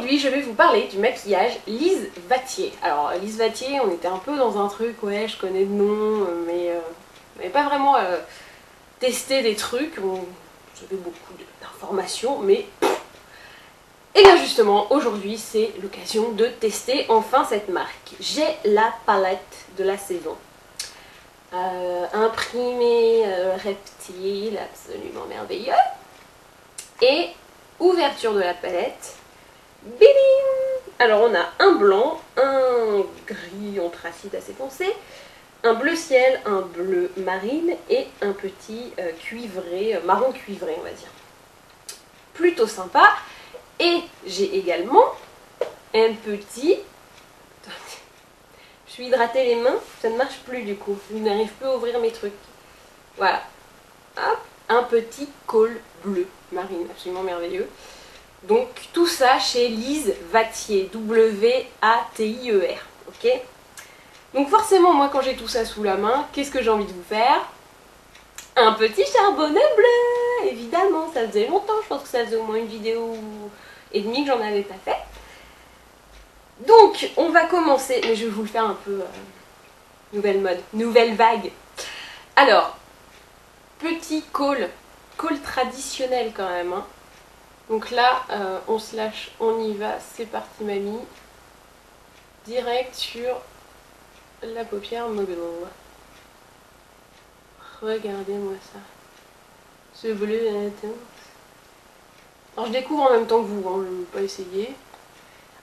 Aujourd'hui, je vais vous parler du maquillage Lise Wattier. Alors, Lise Wattier, on était un peu dans un truc, ouais, je connais de nom, mais on n'avait pas vraiment testé des trucs. J'avais beaucoup d'informations, mais... Et bien justement, aujourd'hui, c'est l'occasion de tester enfin cette marque. J'ai la palette de la saison. Imprimé reptile, absolument merveilleux. Et ouverture de la palette. Bim! Alors on a un blanc, un gris anthracite assez foncé, un bleu ciel, un bleu marine et un petit cuivré, marron cuivré on va dire. Plutôt sympa. Et j'ai également un petit... Je suis hydratée les mains, ça ne marche plus du coup. Je n'arrive plus à ouvrir mes trucs. Voilà. Hop, un petit col bleu marine, absolument merveilleux. Donc tout ça chez Lise Wattier, W-A-T-I-E-R, ok? Donc forcément, moi quand j'ai tout ça sous la main, qu'est-ce que j'ai envie de vous faire? Un petit charbonnet bleu, évidemment, ça faisait longtemps, je pense que ça faisait au moins une vidéo et demie que j'en avais pas fait. Donc on va commencer, mais je vais vous le faire un peu nouvelle mode, nouvelle vague. Alors, petit col traditionnel quand même, hein. Donc là, on se lâche, on y va, c'est parti mamie. Direct sur la paupière mobile. Regardez-moi ça. Ce bleu intense. Alors je découvre en même temps que vous, hein, je ne vais pas essayer.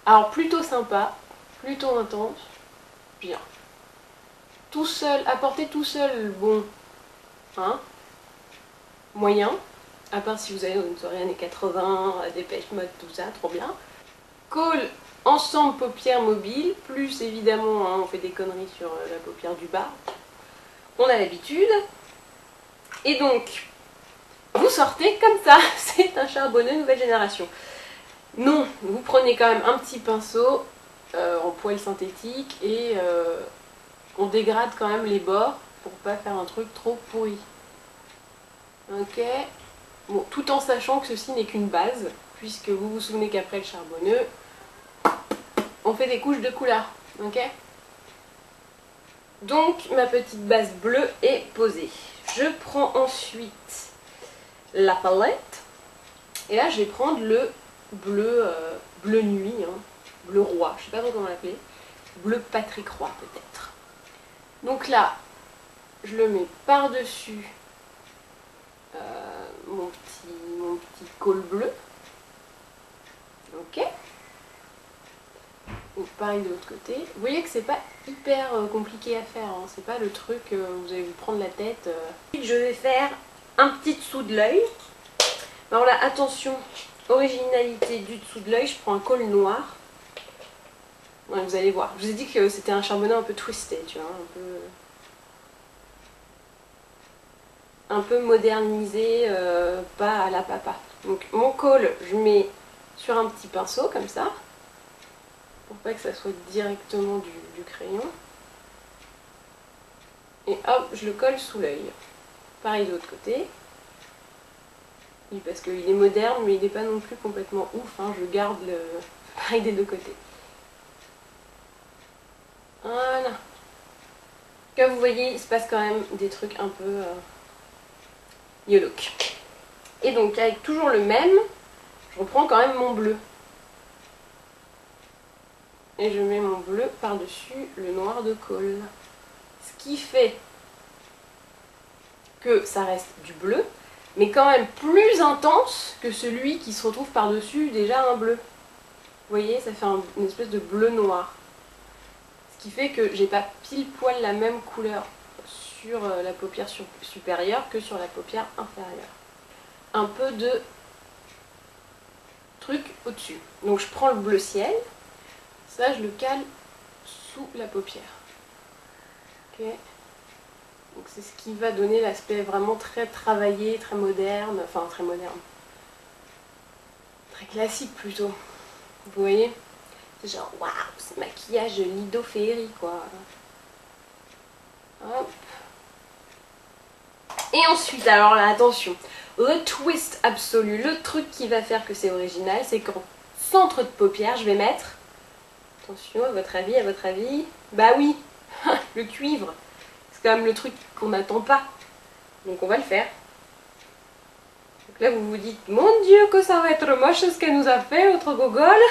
Alors plutôt sympa, plutôt intense, bien. Tout seul, apporter tout seul, bon, hein, moyen. À part si vous allez dans une soirée années 80, Dépêche Mode, tout ça, trop bien. Col ensemble paupières mobiles, plus évidemment, hein, on fait des conneries sur la paupière du bas. On a l'habitude. Et donc, vous sortez comme ça, c'est un charbonneux nouvelle génération. Non, vous prenez quand même un petit pinceau en poil synthétique et on dégrade quand même les bords pour pas faire un truc trop pourri. Ok. Bon, tout en sachant que ceci n'est qu'une base, puisque vous vous souvenez qu'après le charbonneux, on fait des couches de couleur, ok? Donc, ma petite base bleue est posée. Je prends ensuite la palette, et là je vais prendre le bleu, bleu nuit, hein, bleu roi, je sais pas trop comment l'appeler, bleu Patrick Roy peut-être. Donc là, je le mets par-dessus mon petit col bleu. Ok. Donc pareil de l'autre côté. Vous voyez que c'est pas hyper compliqué à faire, hein. C'est pas le truc vous allez vous prendre la tête. Je vais faire un petit dessous de l'œil. Alors là, attention, originalité du dessous de l'œil, je prends un col noir. Ouais, vous allez voir. Je vous ai dit que c'était un charbonneux un peu twisté, tu vois, un peu modernisé, pas à la papa. Donc mon col, je mets sur un petit pinceau comme ça, pour pas que ça soit directement du crayon. Et hop, je le colle sous l'œil. Pareil de l'autre côté. Oui, parce qu'il est moderne, mais il n'est pas non plus complètement ouf, hein. Je garde le pareil des deux côtés. Voilà. Comme vous voyez, il se passe quand même des trucs un peu look. Et donc avec toujours le même, je reprends quand même mon bleu. Et je mets mon bleu par-dessus le noir de col. Ce qui fait que ça reste du bleu, mais quand même plus intense que celui qui se retrouve par-dessus déjà un bleu. Vous voyez, ça fait une espèce de bleu noir. Ce qui fait que j'ai pas pile poil la même couleur sur la paupière supérieure que sur la paupière inférieure. Un peu de truc au-dessus. Donc je prends le bleu ciel, ça je le cale sous la paupière. Ok. Donc c'est ce qui va donner l'aspect vraiment très travaillé, très moderne, enfin très moderne. Très classique plutôt. Vous voyez? C'est genre waouh, c'est maquillage Lido Féerie quoi. Hop. Et ensuite, alors là, attention, le twist absolu, le truc qui va faire que c'est original, c'est qu'en centre de paupière, je vais mettre, attention, à votre avis, bah oui, le cuivre. C'est quand même le truc qu'on n'attend pas. Donc on va le faire. Donc là vous vous dites, mon Dieu que ça va être moche ce qu'elle nous a fait, notre gogole.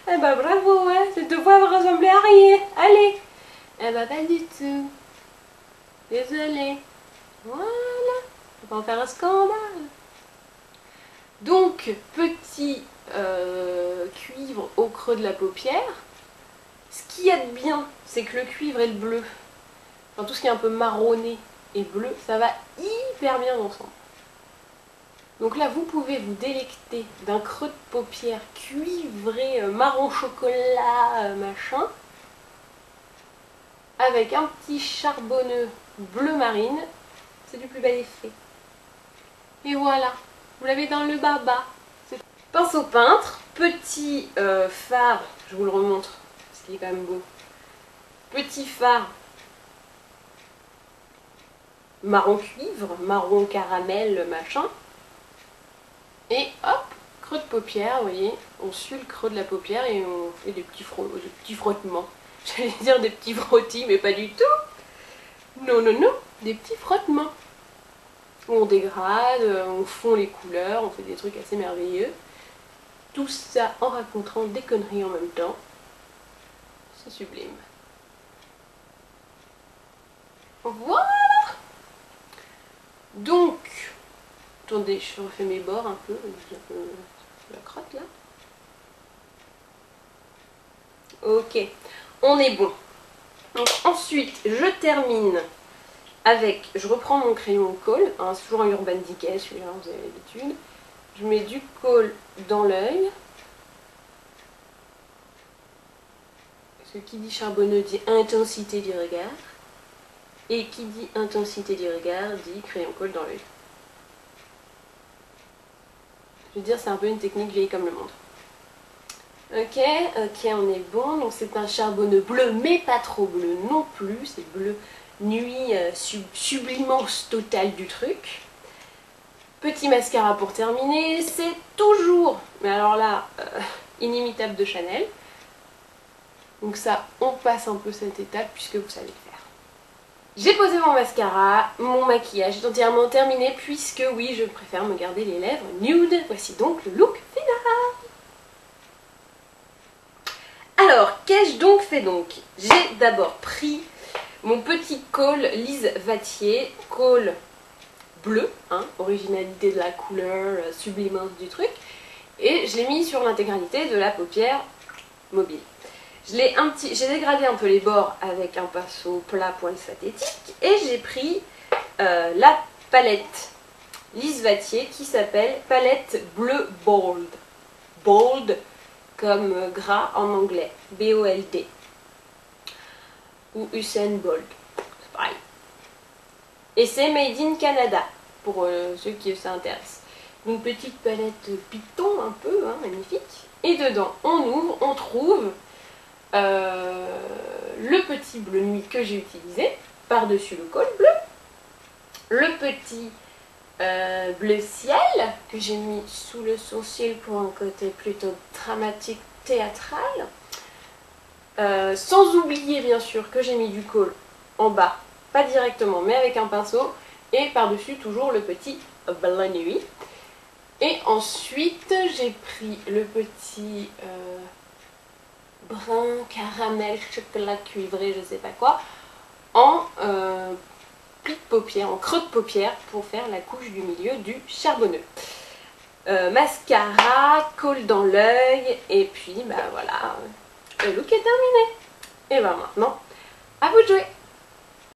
Eh ben bravo, hein, cette fois elle va ressembler à rien. Allez. Eh ben pas du tout. Désolée. Voilà. On va en faire un scandale. Donc petit cuivre au creux de la paupière. Ce qu'il y a de bien, c'est que le cuivre et le bleu, enfin tout ce qui est un peu marronné et bleu, ça va hyper bien ensemble. Donc là, vous pouvez vous délecter d'un creux de paupière cuivré, marron chocolat, machin, avec un petit charbonneux bleu marine. C'est du plus bel effet. Et voilà, vous l'avez dans le baba. Pinceau peintre, petit fard, je vous le remontre, parce qu'il est quand même beau. Petit fard marron cuivre, marron caramel, machin. Et hop, creux de paupière, vous voyez, on suit le creux de la paupière et on fait des petits frottements. J'allais dire des petits frottis, mais pas du tout. Non, non, non, des petits frottements. On dégrade, on fond les couleurs, on fait des trucs assez merveilleux. Tout ça en racontant des conneries en même temps. C'est sublime. Voilà. Donc, attendez, je refais mes bords un peu, la crotte là. Ok, on est bon. Donc ensuite, je termine avec, je reprends mon crayon colle, hein, c'est toujours un Urban Decay celui-là, vous avez l'habitude. Je mets du colle dans l'œil. Parce que qui dit charbonneux dit intensité du regard. Et qui dit intensité du regard dit crayon colle dans l'œil. Je veux dire, c'est un peu une technique vieille comme le monde. Ok, on est bon. Donc c'est un charbonneux bleu, mais pas trop bleu non plus. C'est bleu nuit, sublimance totale du truc. Petit mascara pour terminer. C'est toujours, mais alors là, inimitable de Chanel. Donc ça, on passe un peu cette étape puisque vous savez le faire. J'ai posé mon mascara, mon maquillage est entièrement terminé puisque oui, je préfère me garder les lèvres nude. Voici donc le look final. Alors, qu'ai-je donc fait donc? J'ai d'abord pris mon petit col Lise Vatier, col bleu, hein, originalité de la couleur, sublimance du truc, et je l'ai mis sur l'intégralité de la paupière mobile. J'ai dégradé un peu les bords avec un pinceau plat poil synthétique et j'ai pris la palette Lise Vatier qui s'appelle palette bleu bold. Bold comme gras en anglais, B-O-L-D. Ou Usain Bolt, c'est pareil. Et c'est Made in Canada pour ceux qui s'intéressent. Une petite palette Python un peu, hein, magnifique. Et dedans, on ouvre, on trouve le petit bleu nuit que j'ai utilisé par-dessus le col bleu, le petit bleu ciel que j'ai mis sous le sourcil pour un côté plutôt dramatique, théâtral, sans oublier bien sûr que j'ai mis du col en bas, pas directement mais avec un pinceau, et par-dessus toujours le petit bleu nuit. Et ensuite j'ai pris le petit brun, caramel, chocolat cuivré, je sais pas quoi, en pli de paupière, en creux de paupière pour faire la couche du milieu du charbonneux. Mascara, colle dans l'œil, et puis bah voilà, le look est terminé. Et bah maintenant, à vous de jouer!